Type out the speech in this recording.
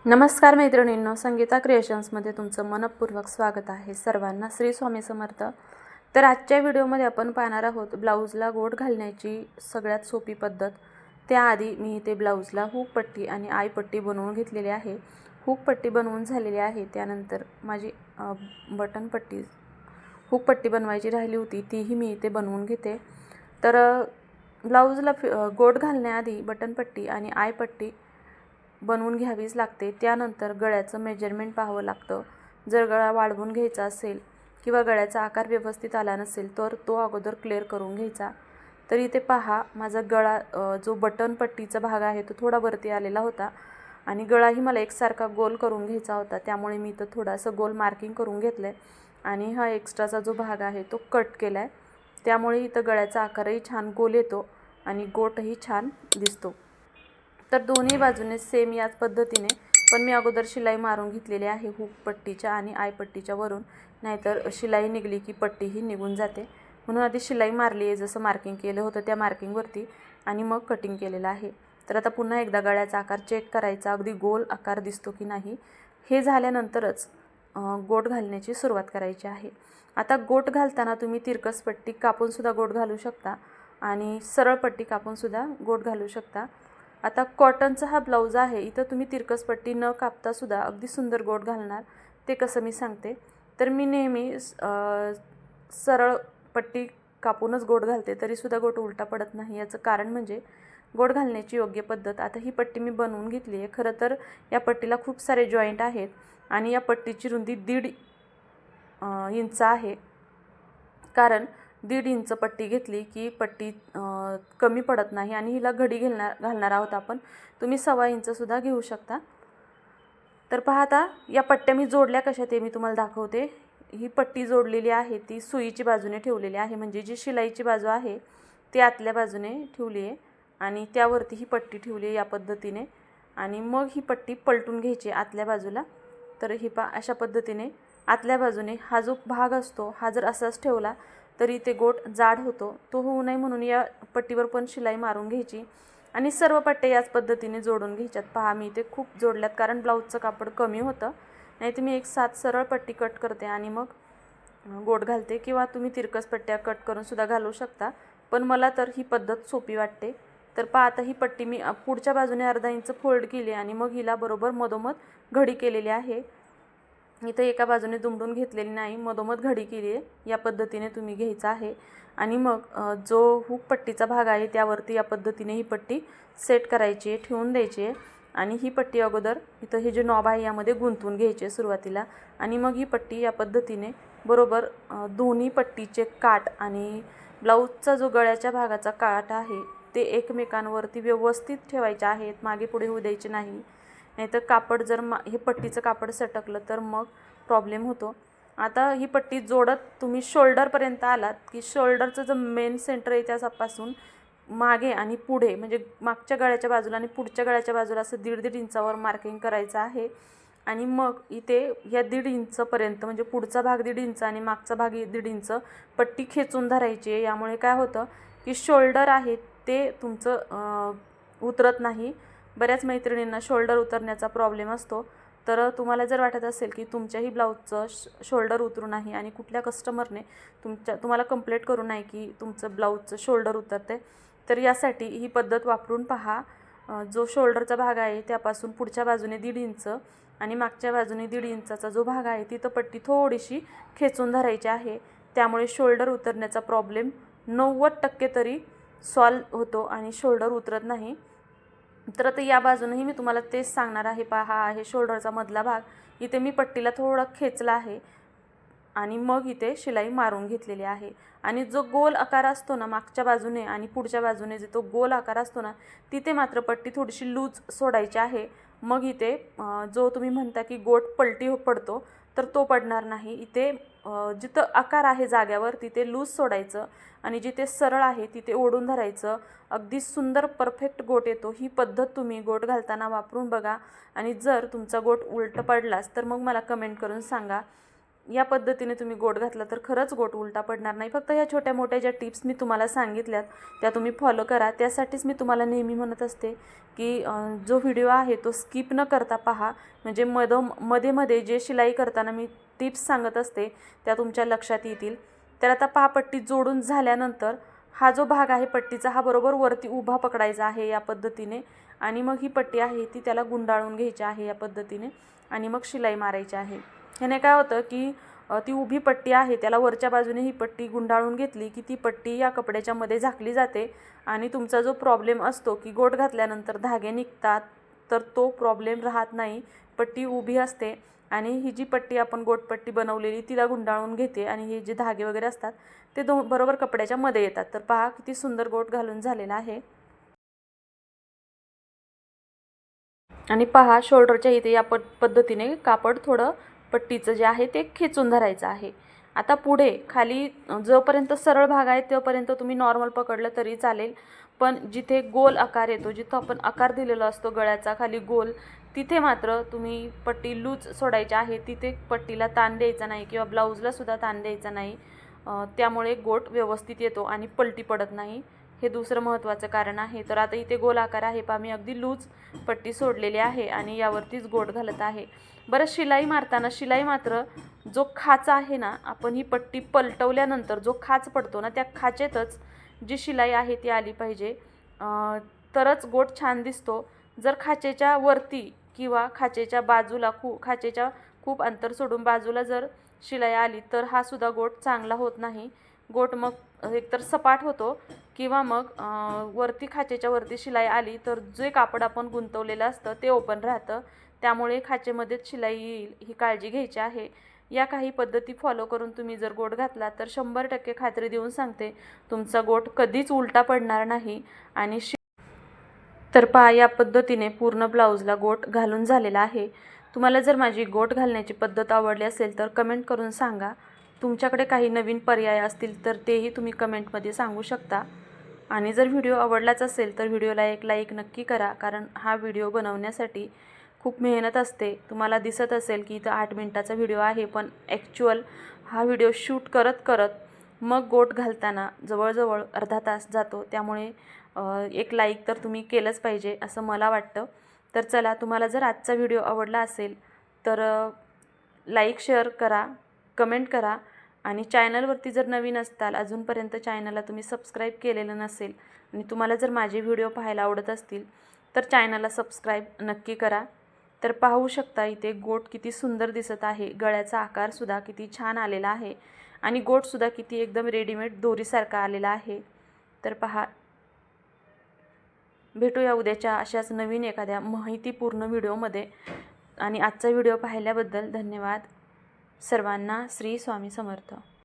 नमस्कार मैत्रिणींनो, संगीता क्रिएशन्समध्ये तुमचं मनपूर्वक स्वागत आहे. सर्वांना श्री स्वामी समर्थ. तर आजच्या व्हिडिओमध्ये आपण पाहणार आहोत ब्लाऊजला गोट घालण्याची सगळ्यात सोपी पद्धत. त्याआधी मी इथे ब्लाऊजला हुक पट्टी आणि आय पट्टी बनवून घेतलेली आहे. हुक पट्टी बनवून झालेली आहे. त्यानंतर माझी बटन पट्टी हुक पट्टी बनवायची राहिली होती, तीही मी इथे बनवून घेते. तर ब्लाऊजला गोट घालण्याआधी बटन पट्टी आणि आय पट्टी बनवून घ्यावीच लागते. त्यानंतर गळ्याचं मेजरमेंट पाहावं लागतं. जर गळा वाढवून घ्यायचा असेल किंवा गळ्याचा आकार व्यवस्थित आला नसेल तर तो अगोदर क्लिअर करून घ्यायचा. तर इथे पहा, माझा गळा जो बटन पट्टीचा भाग आहे तो थोडा वरती आलेला होता आणि गळाही मला एकसारखा गोल करून घ्यायचा होता. त्यामुळे मी इथं थोडासा गोल मार्किंग करून घेतलं आहे आणि हा एक्स्ट्राचा जो भाग आहे तो कट केला आहे. त्यामुळे इथं गळ्याचा आकारही छान गोल येतो आणि गोटही छान दिसतो. तर दोन्ही बाजूने सेम याच पद्धतीने, पण मी अगोदर शिलाई मारून घेतलेली आहे हुक पट्टीच्या आणि आय पट्टीच्या वरून, नाहीतर शिलाई निघली की पट्टीही निघून जाते. म्हणून आधी शिलाई मारली आहे, जसं मार्किंग केलं होतं त्या मार्किंगवरती, आणि मग कटिंग केलेलं आहे. तर आता पुन्हा एकदा गळ्याचा आकार चेक करायचा, अगदी गोल आकार दिसतो की नाही. हे झाल्यानंतरच गोट घालण्याची सुरुवात करायची आहे. आता गोट घालताना तुम्ही तिरकस पट्टी कापूनसुद्धा गोट घालू शकता आणि सरळ पट्टी कापूनसुद्धा गोट घालू शकता. आता कॉटनचा हा ब्लाऊज आहे, इथं तुम्ही तिरकस पट्टी न कापतासुद्धा अगदी सुंदर गोट घालणार. ते कसं मी सांगते. तर मी नेहमी सरळ पट्टी कापूनच गोट घालते, तरीसुद्धा गोट उलटा पडत नाही. याचं कारण म्हणजे गोट घालण्याची योग्य पद्धत. आता ही पट्टी मी बनवून घेतली आहे. खरं तर या पट्टीला खूप सारे जॉईंट आहेत आणि या पट्टीची रुंदी 1.5 इंच आहे. कारण 1.5 इंच पट्टी घेतली की पट्टी कमी पडत नाही आणि हिला घडी घालणार आहोत आपण. तुम्ही 1.25 इंचसुद्धा घेऊ शकता. तर पहा, आता या पट्ट्या मी जोडल्या कशा ते मी तुम्हाला दाखवते. ही पट्टी जोडलेली आहे ती सुईची बाजूने ठेवलेली आहे, म्हणजे जी शिलाईची बाजू आहे ती आतल्या बाजूने ठेवली आहे आणि त्यावरती ही पट्टी ठेवली आहे या पद्धतीने. आणि मग ही पट्टी पलटून घ्यायची आतल्या बाजूला. तर ही अशा पद्धतीने आतल्या बाजूने हा जो भाग असतो हा जर असाच ठेवला तरी ते गोट जाड होतो. तो होऊ नये म्हणून या पट्टीवर पण शिलाई मारून घ्यायची आणि सर्व पट्ट्या याच पद्धतीने जोडून घ्यायच्यात. पहा, मी इथे खूप जोडल्यात कारण ब्लाऊजचं कापड कमी होतं. नाही तर मी एक 7 सरळ पट्टी कट करते आणि मग गोट घालते, किंवा तुम्ही तिरकस पट्ट्या कट करूनसुद्धा घालू शकता. पण मला तर ही पद्धत सोपी वाटते. तर पहा, आता ही पट्टी मी पुढच्या बाजूने 1/2 इंच फोल्ड केली आणि मग हिला बरोबर मधोमध घडी केलेली आहे. इथं एका बाजूने दुमडून घेतलेली नाही, मधोमध घडी केली आहे. या पद्धतीने तुम्ही घ्यायचा आहे आणि मग जो हुक पट्टीचा भाग आहे त्यावरती या पद्धतीने ही पट्टी सेट करायची आहे, ठेवून द्यायची आहे. आणि ही पट्टी अगोदर इथं हे जे नॉब आहे यामध्ये गुंतवून घ्यायची आहे सुरुवातीला. आणि मग ही पट्टी या पद्धतीने बरोबर दोन्ही पट्टीचे काठ आणि ब्लाऊजचा जो गळ्याच्या भागाचा काठ आहे ते एकमेकांवरती व्यवस्थित ठेवायचे आहेत, मागे पुढे होऊ द्यायचे नाही. नाहीतर कापड जर हे पट्टीचं कापड सटकलं तर मग प्रॉब्लेम होतो. आता ही पट्टी जोडत तुम्ही शोल्डरपर्यंत आलात की शोल्डरचं जो मेन सेंटर आहे त्यापासून मागे आणि पुढे, म्हणजे मागच्या गळ्याच्या बाजूला आणि पुढच्या गळ्याच्या बाजूला असं 1.5 इंचावर मार्किंग करायचं आहे. आणि मग इथे या 1.5 इंचपर्यंत, म्हणजे पुढचा भाग 1.5 इंच आणि मागचा भाग 1.5 इंच पट्टी खेचून धरायची आहे. यामुळे काय होतं की शोल्डर आहे ते तुमचं उतरत नाही. बऱ्याच मैत्रिणींना शोल्डर उतरण्याचा प्रॉब्लेम असतो. तर तुम्हाला जर वाटत असेल की तुमच्याही ब्लाऊजचं शोल्डर उतरू नाही आणि कुठल्या कस्टमरने तुम्हाला कंप्लेंट करू नाही की तुमचं ब्लाऊजचं शोल्डर उतरते, तर यासाठी ही पद्धत वापरून पहा. जो शोल्डरचा भाग आहे त्यापासून पुढच्या बाजूने 1.5 इंच आणि मागच्या बाजूने 1.5 इंचाचा जो भाग आहे तिथं पट्टी थोडीशी खेचून धरायची आहे. त्यामुळे शोल्डर उतरण्याचा प्रॉब्लेम 90% तरी सॉल्व होतो आणि शोल्डर उतरत नाही. तर आता या बाजूनही मी तुम्हाला तेच सांगणार आहे. पहा, हा आहे शोल्डरचा मधला भाग. इथे मी पट्टीला थोडा खेचला आहे आणि मग इथे शिलाई मारून घेतलेली आहे. आणि जो गोल आकार असतो ना मागच्या बाजूने आणि पुढच्या बाजूने, जे तो गोल आकार असतो ना, तिथे मात्र पट्टी थोडीशी लूज सोडायची आहे. मग इथे जो तुम्ही म्हणता की गोट पलटी पडतो तर तो पडणार नाही. इथे जिथं आकार आहे जाग्यावर तिथे लूज सोडायचं आणि जिथे सरळ आहे तिथे ओढून धरायचं. अगदी सुंदर परफेक्ट गोट येतो. ही पद्धत तुम्ही गोट घालताना वापरून बघा आणि जर तुमचा गोट उलट पडलास तर मग मला कमेंट करून सांगा. या पद्धतीने तुम्ही गोट घातला तर खरंच गोट उलटा पडणार नाही. फक्त ह्या छोट्या मोठ्या ज्या टिप्स मी तुम्हाला सांगितल्यात त्या तुम्ही फॉलो करा. त्यासाठीच मी तुम्हाला नेहमी म्हणत असते की जो व्हिडिओ आहे तो स्किप न करता पहा, म्हणजे मध्ये मध्ये जे शिलाई करताना मी टिप्स सांगत असते त्या तुमच्या लक्षात येतील. तर आता पहा, पट्टी जोडून झाल्यानंतर हा जो भाग आहे पट्टीचा हा बरोबर वरती उभा पकडायचा आहे या पद्धतीने, आणि मग ही पट्टी आहे ती त्याला गुंडाळून घ्यायची आहे या पद्धतीने, आणि मग शिलाई मारायची आहे. ह्याने काय होतं की ती उभी पट्टी आहे त्याला वरच्या बाजूने ही पट्टी गुंडाळून घेतली की ती पट्टी या कपड्याच्या मध्ये झाकली जाते, आणि तुमचा जो प्रॉब्लेम असतो की गोट घातल्यानंतर धागे निघतात तर तो प्रॉब्लेम राहत नाही. पट्टी उभी असते आणि ही जी पट्टी आपण गोटपट्टी बनवलेली तिला गुंडाळून घेते, आणि हे जे धागे वगैरे असतात ते बरोबर कपड्याच्या मध्ये येतात. तर पहा किती सुंदर गोट घालून झालेला आहे. आणि पहा, शोल्डरच्या इथे या पद्धतीने कापड थोडं पट्टीचं जे आहे ते खेचून धरायचं आहे. आता पुढे खाली जोपर्यंत सरळ भाग आहे तोपर्यंत तुम्ही नॉर्मल पकडलं तरी चालेल, पण जिथे गोल आकार येतो, जिथं आपण आकार दिलेला असतो गळ्याचा खाली गोल, तिथे मात्र तुम्ही पट्टी लूज सोडायची आहे. तिथे पट्टीला ताण द्यायचा नाही किंवा ब्लाऊजला सुद्धा ताण द्यायचा नाही. त्यामुळे गोट व्यवस्थित येतो आणि पलटी पडत नाही. हे दुसरं महत्त्वाचं कारण आहे. तर आता इथे गोल आकार आहे पहा, मी अगदी लूज पट्टी सोडलेली आहे आणि यावरतीच गोट घालत आहे. बरं, शिलाई मारताना शिलाई मात्र जो खाच आहे ना, आपण ही पट्टी पलटवल्यानंतर जो खाच पडतो ना, त्या खाचेतच जी शिलाई आहे ती आली पाहिजे, तरच गोट छान दिसतो. जर खाचेच्या वरती किंवा खाचेच्या बाजूला खाचेच्या खूप अंतर सोडून बाजूला जर शिलाई आली तर हा सुद्धा गोट चांगला होत नाही. गोट मग एकतर सपाट होतो किंवा मग वरती खाचेच्या वरती शिलाई आली तर जे कापड आपण गुंतवलेलं असतं ते ओपन राहतं, त्यामुळे खाचेमध्येच शिलाई येईल ही काळजी घ्यायची आहे. या काही पद्धती फॉलो करून तुम्ही जर गोट घातला तर 100% खात्री देऊन सांगते तुमचा गोट कधीच उलटा पडणार नाही. आणि तर पहा, या पद्धतीने पूर्ण ब्लाऊजला गोट घालून झालेला आहे. तुम्हाला जर माझी गोट घालण्याची पद्धत आवडली असेल तर कमेंट करून सांगा. तुमच्याकडे काही नवीन पर्याय असतील तर तेही तुम्ही कमेंटमध्ये सांगू शकता. आणि जर व्हिडिओ आवडलाच असेल तर व्हिडिओला एक लाईक नक्की करा, कारण हा व्हिडिओ बनवण्यासाठी खूप मेहनत असते. तुम्हाला दिसत असेल की इथं 8 मिनिटाचा व्हिडिओ आहे, पण ॲक्च्युअल हा व्हिडिओ शूट करत करत मग गोट घालताना जवळजवळ अर्धा तास जातो. त्यामुळे एक लाईक तर तुम्ही केलंच पाहिजे असं मला वाटतं. तर चला, तुम्हाला जर आजचा व्हिडिओ आवडला असेल तर लाईक शेअर करा, कमेंट करा, आणि चॅनलवरती जर नवीन असताल अजूनपर्यंत चॅनलला तुम्ही सबस्क्राईब केलेलं नसेल आणि तुम्हाला जर माझे व्हिडिओ पाहायला आवडत असतील तर चॅनलला सबस्क्राईब नक्की करा. तर पाहू शकता इथे गोट किती सुंदर दिसत आहे. गळ्याचा आकारसुद्धा किती छान आलेला आहे आणि गोटसुद्धा किती एकदम रेडीमेड दोरीसारखा आलेला आहे. तर पहा, भेटूया उद्याच्या अशाच नवीन एखाद्या माहितीपूर्ण व्हिडिओमध्ये. आणि आजचा व्हिडिओ पाहिल्याबद्दल धन्यवाद. सर्वांना श्री स्वामी समर्थ.